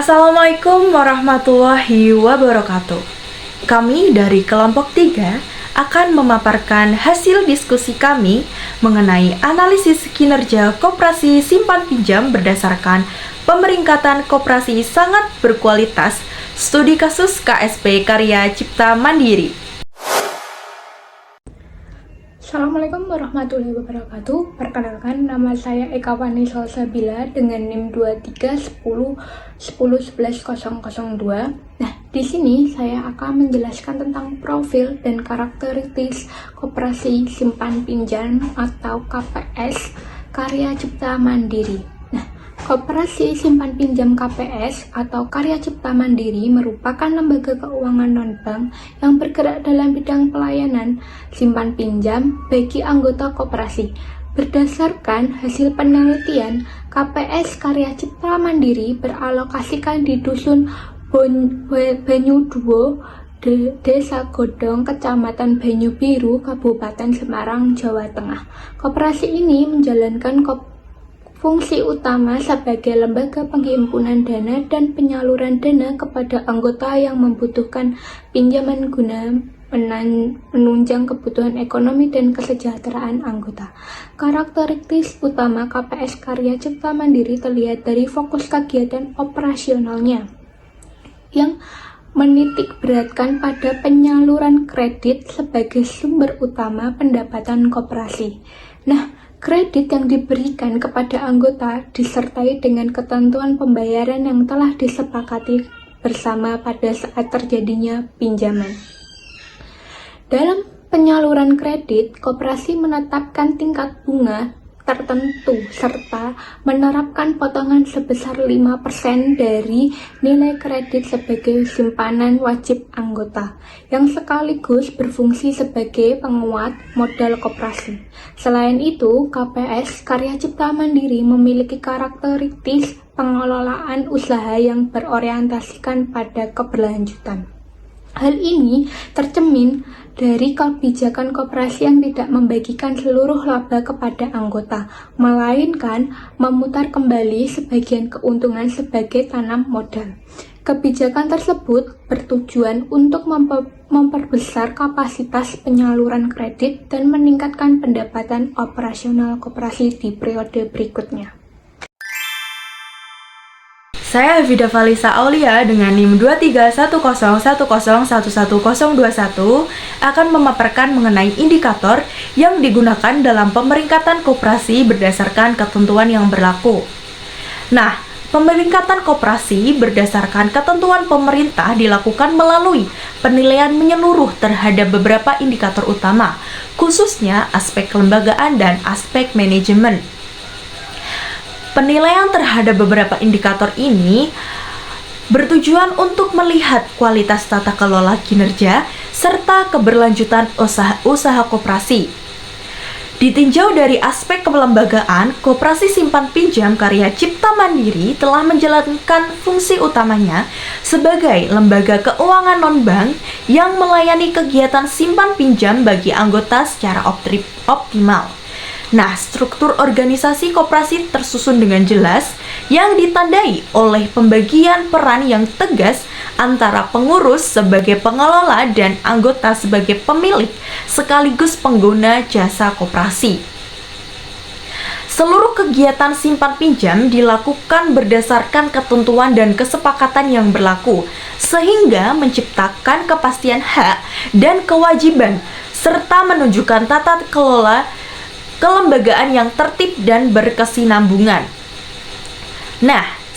Assalamualaikum warahmatullahi wabarakatuh. Kami dari kelompok 3 akan memaparkan hasil diskusi kami mengenai analisis kinerja koperasi simpan pinjam berdasarkan pemeringkatan koperasi sangat berkualitas studi kasus KSP Karya Cipta Mandiri. Assalamualaikum warahmatullahi wabarakatuh. Perkenalkan, nama saya Eka Wani Salsabila dengan NIM 2310111002. Nah, di sini saya akan menjelaskan tentang profil dan karakteristik koperasi simpan pinjam atau KPS Karya Cipta Mandiri. Koperasi simpan pinjam KPS atau Karya Cipta Mandiri merupakan lembaga keuangan non-bank yang bergerak dalam bidang pelayanan simpan pinjam bagi anggota koperasi. Berdasarkan hasil penelitian, KPS Karya Cipta Mandiri beralokasikan di Dusun Banyuduo, Desa Godong, Kecamatan Banyu Biru, Kabupaten Semarang, Jawa Tengah. Koperasi ini menjalankan fungsi utama sebagai lembaga penghimpunan dana dan penyaluran dana kepada anggota yang membutuhkan pinjaman guna menunjang kebutuhan ekonomi dan kesejahteraan anggota. Karakteristik utama KPS Karya Cipta Mandiri terlihat dari fokus kegiatan operasionalnya yang menitik beratkan pada penyaluran kredit sebagai sumber utama pendapatan koperasi. Kredit yang diberikan kepada anggota disertai dengan ketentuan pembayaran yang telah disepakati bersama pada saat terjadinya pinjaman. Dalam penyaluran kredit, koperasi menetapkan tingkat bunga tertentu serta menerapkan potongan sebesar 5% dari nilai kredit sebagai simpanan wajib anggota yang sekaligus berfungsi sebagai penguat modal koperasi. Selain itu, KPS Karya Cipta Mandiri memiliki karakteristik pengelolaan usaha yang berorientasikan pada keberlanjutan. Hal ini tercermin dari kebijakan koperasi yang tidak membagikan seluruh laba kepada anggota, melainkan memutar kembali sebagian keuntungan sebagai tanam modal. Kebijakan tersebut bertujuan untuk memperbesar kapasitas penyaluran kredit dan meningkatkan pendapatan operasional koperasi di periode berikutnya. Saya Hafida Falisa Aulia dengan NIM 231010111021 akan memaparkan mengenai indikator yang digunakan dalam pemeringkatan koperasi berdasarkan ketentuan yang berlaku. Pemeringkatan koperasi berdasarkan ketentuan pemerintah dilakukan melalui penilaian menyeluruh terhadap beberapa indikator utama, khususnya aspek kelembagaan dan aspek manajemen. Penilaian terhadap beberapa indikator ini bertujuan untuk melihat kualitas tata kelola kinerja serta keberlanjutan usaha koperasi. Ditinjau dari aspek kelembagaan, Koperasi Simpan Pinjam Karya Cipta Mandiri telah menjalankan fungsi utamanya sebagai lembaga keuangan non-bank yang melayani kegiatan simpan pinjam bagi anggota secara optimal. Struktur organisasi koperasi tersusun dengan jelas yang ditandai oleh pembagian peran yang tegas antara pengurus sebagai pengelola dan anggota sebagai pemilik sekaligus pengguna jasa koperasi. Seluruh kegiatan simpan pinjam dilakukan berdasarkan ketentuan dan kesepakatan yang berlaku, sehingga menciptakan kepastian hak dan kewajiban serta menunjukkan tata kelola kelembagaan yang tertib dan berkesinambungan.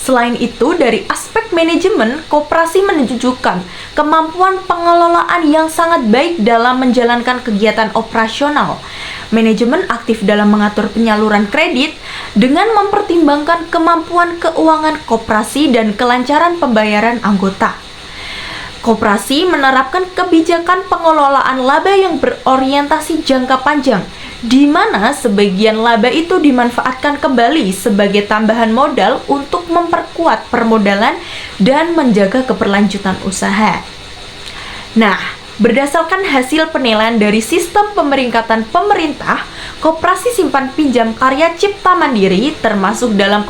Selain itu, dari aspek manajemen, koperasi menunjukkan kemampuan pengelolaan yang sangat baik dalam menjalankan kegiatan operasional. Manajemen aktif dalam mengatur penyaluran kredit dengan mempertimbangkan kemampuan keuangan koperasi dan kelancaran pembayaran anggota. Koperasi menerapkan kebijakan pengelolaan laba yang berorientasi jangka panjang, di mana sebagian laba itu dimanfaatkan kembali sebagai tambahan modal untuk memperkuat permodalan dan menjaga keberlanjutan usaha. Berdasarkan hasil penilaian dari sistem pemeringkatan pemerintah, Koperasi Simpan Pinjam Karya Cipta Mandiri termasuk dalam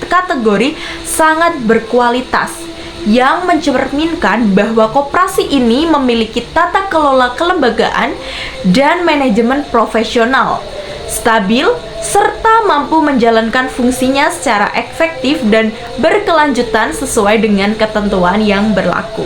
kategori sangat berkualitas yang mencerminkan bahwa koperasi ini memiliki tata kelola kelembagaan dan manajemen profesional, stabil, serta mampu menjalankan fungsinya secara efektif dan berkelanjutan sesuai dengan ketentuan yang berlaku.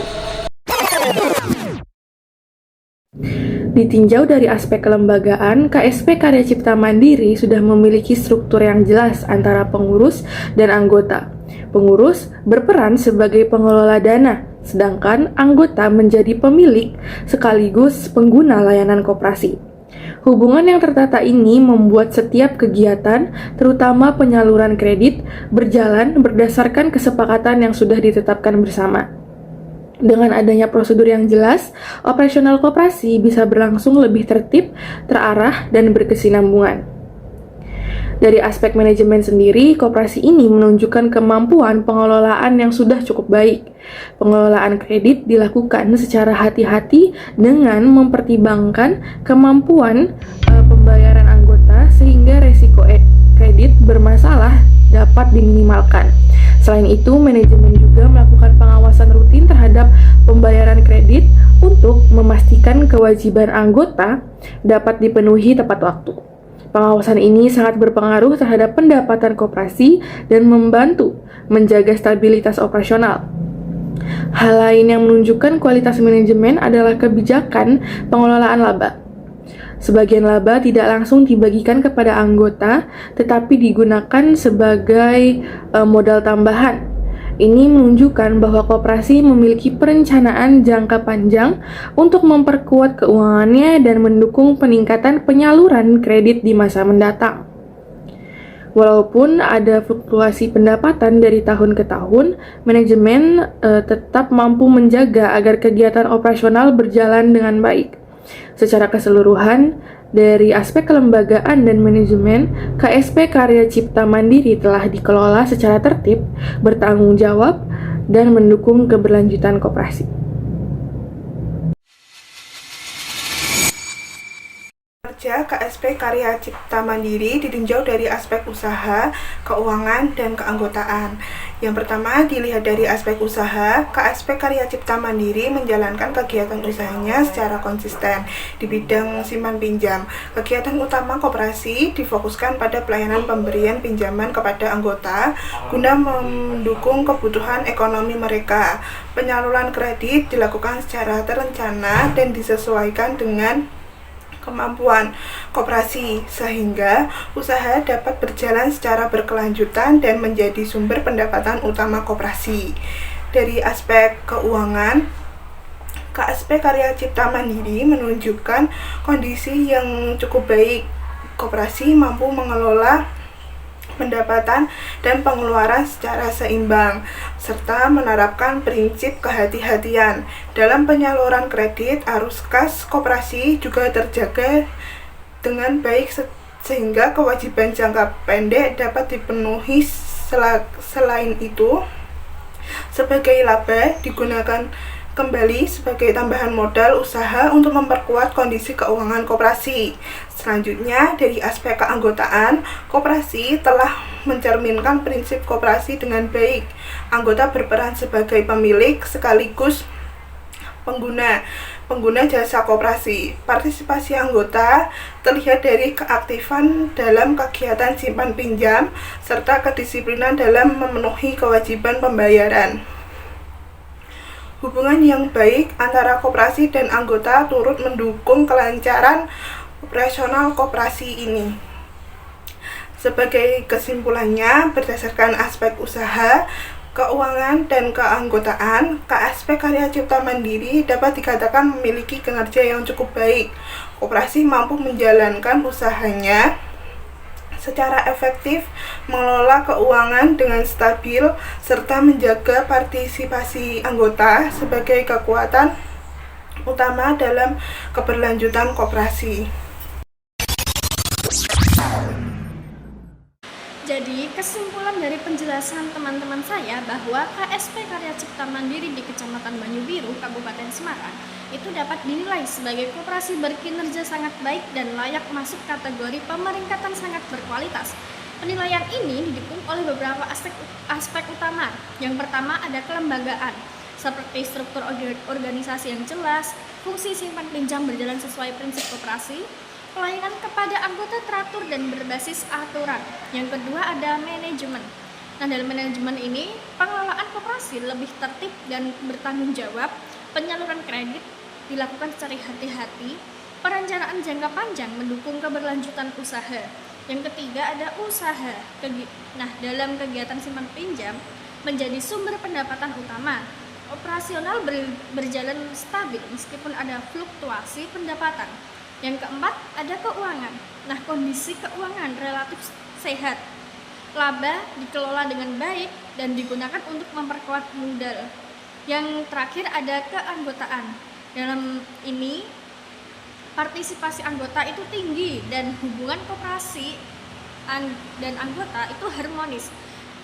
Ditinjau dari aspek kelembagaan, KSP Karya Cipta Mandiri sudah memiliki struktur yang jelas antara pengurus dan anggota. Pengurus berperan sebagai pengelola dana, sedangkan anggota menjadi pemilik sekaligus pengguna layanan koperasi. Hubungan yang tertata ini membuat setiap kegiatan, terutama penyaluran kredit, berjalan berdasarkan kesepakatan yang sudah ditetapkan bersama. Dengan adanya prosedur yang jelas, operasional koperasi bisa berlangsung lebih tertib, terarah, dan berkesinambungan. Dari aspek manajemen sendiri, koperasi ini menunjukkan kemampuan pengelolaan yang sudah cukup baik. Pengelolaan kredit dilakukan secara hati-hati dengan mempertimbangkan kemampuan pembayaran anggota sehingga resiko kredit bermasalah dapat diminimalkan. Selain itu, manajemen juga melakukan pengawasan rutin terhadap pembayaran kredit untuk memastikan kewajiban anggota dapat dipenuhi tepat waktu. Pengawasan ini sangat berpengaruh terhadap pendapatan koperasi dan membantu menjaga stabilitas operasional. Hal lain yang menunjukkan kualitas manajemen adalah kebijakan pengelolaan laba. Sebagian laba tidak langsung dibagikan kepada anggota, tetapi digunakan sebagai modal tambahan. Ini menunjukkan bahwa koperasi memiliki perencanaan jangka panjang untuk memperkuat keuangannya dan mendukung peningkatan penyaluran kredit di masa mendatang. Walaupun ada fluktuasi pendapatan dari tahun ke tahun, manajemen tetap mampu menjaga agar kegiatan operasional berjalan dengan baik. Secara keseluruhan, dari aspek kelembagaan dan manajemen, KSP Karya Cipta Mandiri telah dikelola secara tertib, bertanggung jawab, dan mendukung keberlanjutan koperasi. Kerja KSP Karya Cipta Mandiri ditinjau dari aspek usaha, keuangan, dan keanggotaan. Yang pertama, dilihat dari aspek usaha, KSP Karya Cipta Mandiri menjalankan kegiatan usahanya secara konsisten di bidang simpan pinjam. Kegiatan utama koperasi difokuskan pada pelayanan pemberian pinjaman kepada anggota guna mendukung kebutuhan ekonomi mereka. Penyaluran kredit dilakukan secara terencana dan disesuaikan dengan kemampuan koperasi sehingga usaha dapat berjalan secara berkelanjutan dan menjadi sumber pendapatan utama koperasi. Dari aspek keuangan, KSP Karya Cipta Mandiri menunjukkan kondisi yang cukup baik. Koperasi mampu mengelola pendapatan dan pengeluaran secara seimbang, serta menerapkan prinsip kehati-hatian. Dalam penyaluran kredit, arus kas koperasi juga terjaga dengan baik sehingga kewajiban jangka pendek dapat dipenuhi. Selain itu, sebagai laba digunakan kembali sebagai tambahan modal usaha untuk memperkuat kondisi keuangan koperasi. Selanjutnya, dari aspek keanggotaan, koperasi telah mencerminkan prinsip koperasi dengan baik. Anggota berperan sebagai pemilik sekaligus pengguna jasa koperasi. Partisipasi anggota terlihat dari keaktifan dalam kegiatan simpan pinjam serta kedisiplinan dalam memenuhi kewajiban pembayaran. Hubungan yang baik antara koperasi dan anggota turut mendukung kelancaran operasional koperasi ini. Sebagai kesimpulannya, berdasarkan aspek usaha, keuangan, dan keanggotaan, KSP Karya Cipta Mandiri dapat dikatakan memiliki kinerja yang cukup baik. Koperasi mampu menjalankan usahanya secara efektif, mengelola keuangan dengan stabil, serta menjaga partisipasi anggota sebagai kekuatan utama dalam keberlanjutan koperasi. Jadi, kesimpulan dari penjelasan teman-teman saya bahwa KSP Karya Cipta Mandiri di Kecamatan Banyu Biru, Kabupaten Semarang, itu dapat dinilai sebagai koperasi berkinerja sangat baik dan layak masuk kategori pemeringkatan sangat berkualitas. Penilaian ini didukung oleh beberapa aspek utama. Yang pertama ada kelembagaan, seperti struktur organisasi yang jelas, fungsi simpan pinjam berjalan sesuai prinsip koperasi, pelayanan kepada anggota teratur dan berbasis aturan. Yang kedua ada manajemen. Nah, dalam manajemen ini, pengelolaan koperasi lebih tertib dan bertanggung jawab, penyaluran kredit dilakukan secara hati-hati, perencanaan jangka panjang mendukung keberlanjutan usaha. Yang ketiga ada usaha. Nah, dalam kegiatan simpan pinjam menjadi sumber pendapatan utama. Operasional berjalan stabil meskipun ada fluktuasi pendapatan. Yang keempat ada keuangan. Nah, kondisi keuangan relatif sehat. Laba dikelola dengan baik dan digunakan untuk memperkuat modal. Yang terakhir ada keanggotaan. Dalam ini partisipasi anggota itu tinggi dan hubungan koperasi dan anggota itu harmonis.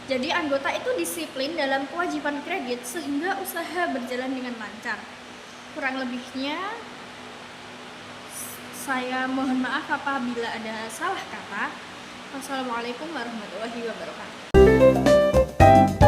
Jadi anggota itu disiplin dalam kewajiban kredit sehingga usaha berjalan dengan lancar. Kurang lebihnya saya mohon maaf apabila ada salah kata. Wassalamualaikum warahmatullahi wabarakatuh.